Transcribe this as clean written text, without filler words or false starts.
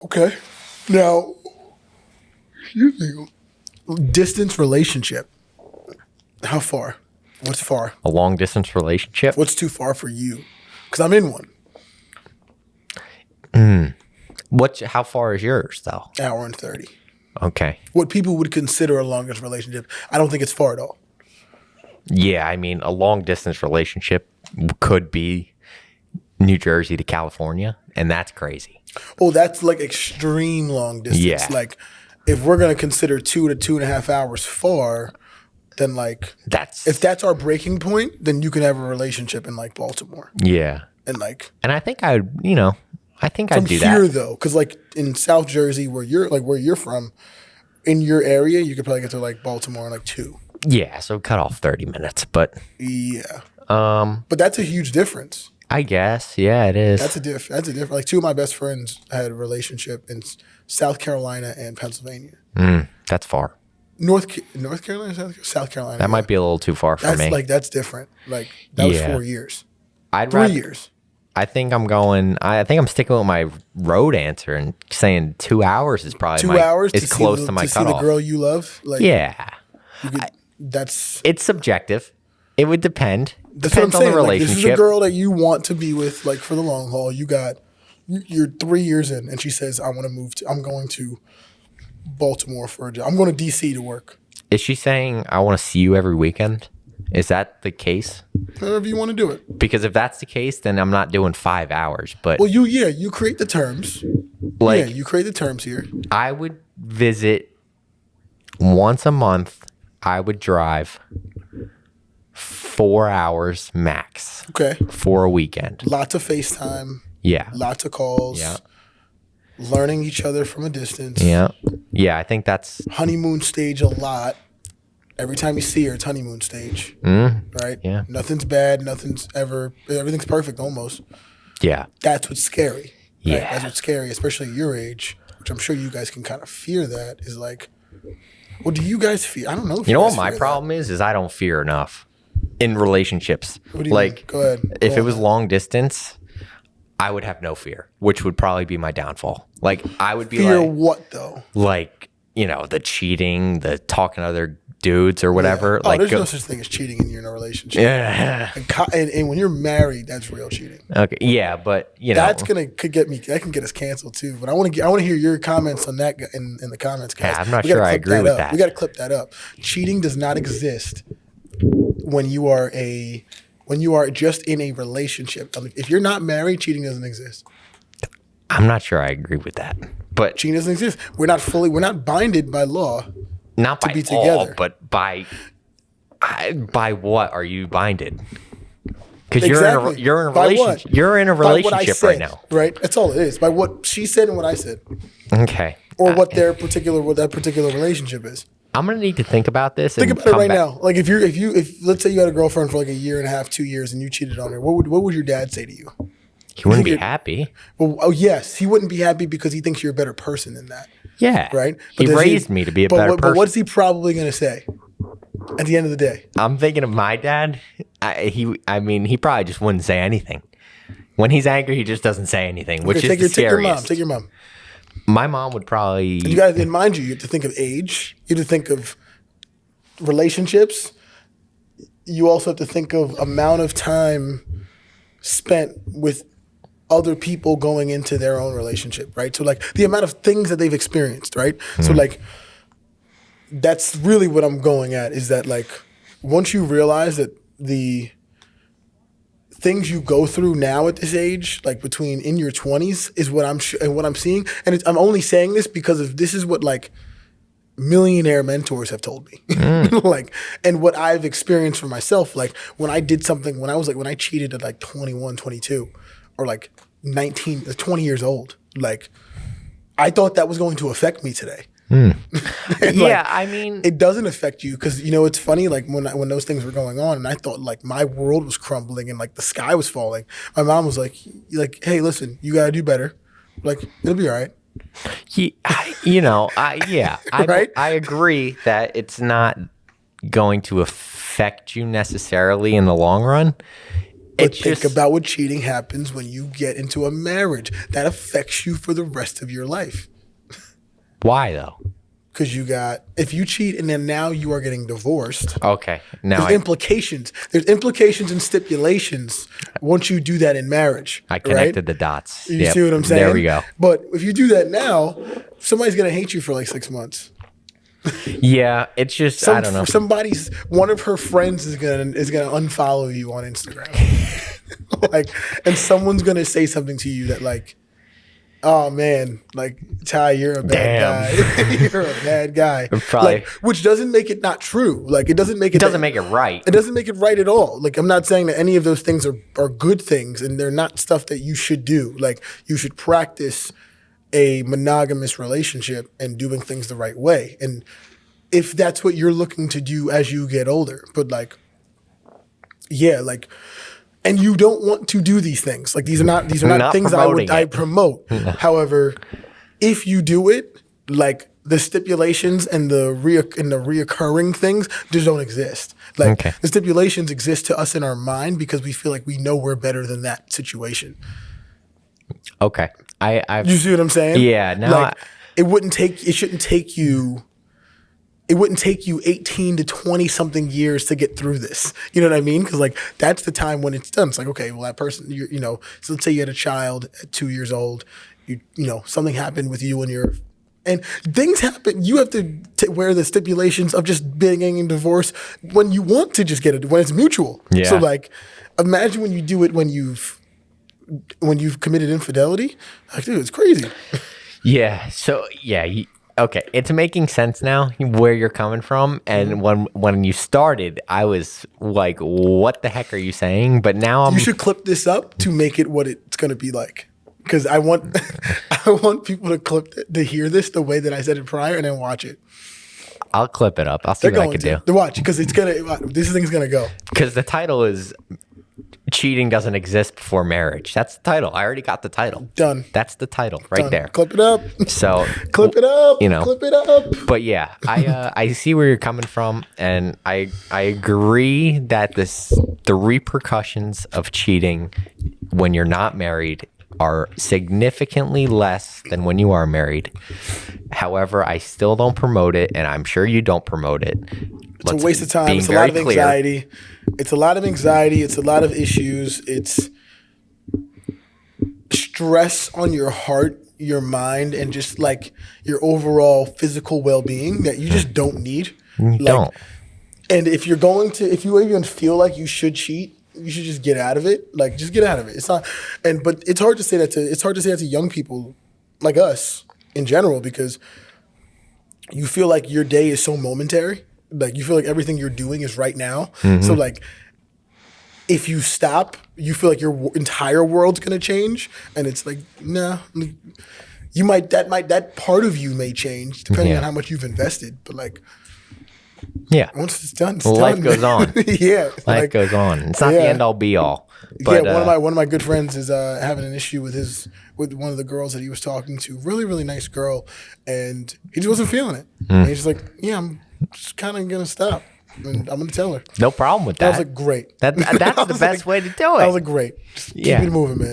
Okay. Now, excuse me. Distance relationship. How far? What's far? A long distance relationship? What's too far for you? Because I'm in one. How far is yours though? Hour and 30. Okay. What people would consider a longest relationship. I don't think it's far at all. Yeah, I mean, a long distance relationship could be New Jersey to California, and that's crazy. Oh, that's like extreme long distance. Yeah. Like, if we're going to consider 2 to 2.5 hours far, then like, if that's our breaking point, then you can have a relationship in like Baltimore. Yeah. And like, And I think I think I'd do here that. though, because like in South Jersey, where you're from, in your area, you could probably get to like Baltimore in like 2. Yeah, so cut off 30 minutes, but Yeah. But that's a huge difference. I guess, yeah, it is. That's a difference. Like 2 of my best friends had a relationship in South Carolina and Pennsylvania. That's far. North Carolina, South Carolina. That might be a little too far for me. That's different. Like that was Yeah. 4 years, I'd 3 rather, years. I think I'm sticking with my road answer and saying 2 hours is probably 2 hours is close to my see the cutoff. girl you love. Like Yeah, that's it's subjective. It would depend. that's what I'm Depends on the saying. Like, this is a relationship. girl that you want to be with, like for the long haul. You're 3 years in, and she says, "I'm going to Baltimore for a job. I'm going to DC to work. Is she saying I want to see you every weekend? Is that the case? However you want to do it." Because if that's the case, then I'm not doing 5 hours. But Well, you create the terms. like, You create the terms here. I would visit once a month. I would drive 4 hours max Okay. for a weekend. Lots of FaceTime, Yeah. lots of calls. Yeah. Learning each other from a distance. Yeah. Yeah. I think that's, Honeymoon stage a lot. Every time you see her, it's honeymoon stage. Right? Yeah. Nothing's bad. Everything's perfect almost. yeah. That's what's scary. Right? Yeah. That's what's scary, especially at your age, which I'm sure you guys can kind of fear that, is like, what do you guys fear? I don't know if You know guys what my fear problem is I don't fear enough in relationships. What do you Like, mean? Go ahead. if Go it was on. long distance, I would have no fear, which would probably be my downfall. Like, I would be Fear like, what though? the cheating, the talking to other dudes or whatever. Oh, Like, there's no such thing as cheating when you're in a relationship. yeah. And when you're married, that's real cheating. Okay. Yeah, but That can get us canceled too. But I want to hear your comments on that in the comments, guys. Yeah, I'm not We gotta sure I clip agree with up. that. We got to clip that up. Cheating does not exist when you are just in a relationship. I mean, if you're not married, cheating doesn't exist. I'm not sure I agree with that. But Cheating doesn't exist. We're not binded by law. not by be all, together. but by what are you binded? Because Exactly. you're in a By what? relationship. You're in a By what I relationship right said, now. right? That's all it is. By what she said and what I said, Okay. or what that particular relationship is. I'm gonna need to think about this. Think and about it come right back. now. Like if let's say you had a girlfriend for like a year and a half, 2 years, and you cheated on her, what would your dad say to you? He wouldn't be you're- happy. Well, oh yes, he wouldn't be happy because he thinks you're a better person than that, Yeah. right? He does raised me to be a better But person. what's he probably going to say at the end of the day? I'm thinking of my dad. He probably just wouldn't say anything. When he's angry, he just doesn't say anything, which Okay, is the take your mom. scariest. Take your mom. My mom would probably. You got to mind you have to think of age. You have to think of relationships. You also have to think of amount of time spent with other people going into their own relationship, right? So like the amount of things that they've experienced, right? So like that's really what I'm going at, is that like once you realize that the things you go through now at this age, like between in your 20s, is what I'm seeing, and I'm only saying this because this is what like millionaire mentors have told me, like, and what I've experienced for myself. Like when I did something, when I cheated at like 21, 22, or like 19, 20 years old, like I thought that was going to affect me today. And, Yeah, like, I mean, it doesn't affect you because it's funny. Like when those things were going on, and I thought like my world was crumbling and like the sky was falling. My mom was like, hey, listen, you gotta do better. Like it'll be all right. Right? I agree that it's not going to affect you necessarily in the long run. But It's think just- about what cheating happens when you get into a marriage. That affects you for the rest of your life. Why though? Because if you cheat and then now you are getting divorced, Okay. Now there's implications. There's implications and stipulations once you do that in marriage. I right? connected the dots. You Yep. see what I'm saying? There we go. But if you do that now, somebody's gonna hate you for like 6 months. Yeah, it's just I don't know. One of her friends is gonna unfollow you on Instagram. Like, and someone's gonna say something to you that like, oh man, like Ty, you're a bad guy. You're a bad guy. Probably. Like, which doesn't make it not true. Like it doesn't make it Doesn't make it right. It doesn't make it right at all. Like I'm not saying that any of those things are good things and they're not stuff that you should do. Like you should practice a monogamous relationship and doing things the right way. And if that's what you're looking to do as you get older, but like, yeah, like, and you don't want to do these things. Like these are not Not things promoting I it. promote. However, if you do it, like the stipulations and the reoccurring things just don't exist. Like Okay. the stipulations exist to us in our mind because we feel like we know we're better than that situation. Okay. I've You see what I'm saying? Yeah, no, Like, it shouldn't take you 18 to 20 something years to get through this. You know what I mean? Because like that's the time when it's done. It's like, okay, well that person, so let's say you had a child at 2 years old, something happened with you and things happen. You have to wear the stipulations of just being in divorce when you want to just get it, when it's mutual. Yeah. So like, imagine when you do it when you've committed infidelity. Like, dude, it's crazy. Yeah. So yeah. Okay, it's making sense now where you're coming from. And when you started, I was like, "What the heck are you saying?" But now I'm. You should clip this up to make it what it's going to be like. Because I want people to hear this the way that I said it prior and then watch it. I'll clip it up. I'll see They're what I going can do. to watch because this thing's going to go. Because the title is "Cheating Doesn't Exist Before Marriage." That's the title. I already got the title. Done. That's the title right Done. there. Clip it up. So Clip it up. Clip it up. But yeah, I see where you're coming from, and I agree that the repercussions of cheating when you're not married are significantly less than when you are married. However, I still don't promote it, and I'm sure you don't promote it. It's a waste of time. It's a lot of anxiety. It's a lot of anxiety. It's a lot of issues. It's stress on your heart, your mind, and just like your overall physical well-being that you just don't need. You don't. And if you even feel like you should cheat, you should just get out of it. Like, just get out of it. It's not, but it's hard to say that to young people like us in general because you feel like your day is so momentary. Like you feel like everything you're doing is right now. Mm-hmm. So like, if you stop, you feel like your entire world's gonna change, and it's like, nah. That part of you may change depending on how much you've invested, but like. Yeah. Once it's done, Life goes on. Yeah. Life goes on. It's not the end all be all. But, one of my good friends is having an issue with one of the girls that he was talking to. Really, really nice girl, and he just wasn't feeling it. And he's just like, yeah, I'm just kind of gonna stop, and I'm gonna tell her. No problem with I that. was like, great. That's the best way to do it. I was like, great. Just keep it moving, man.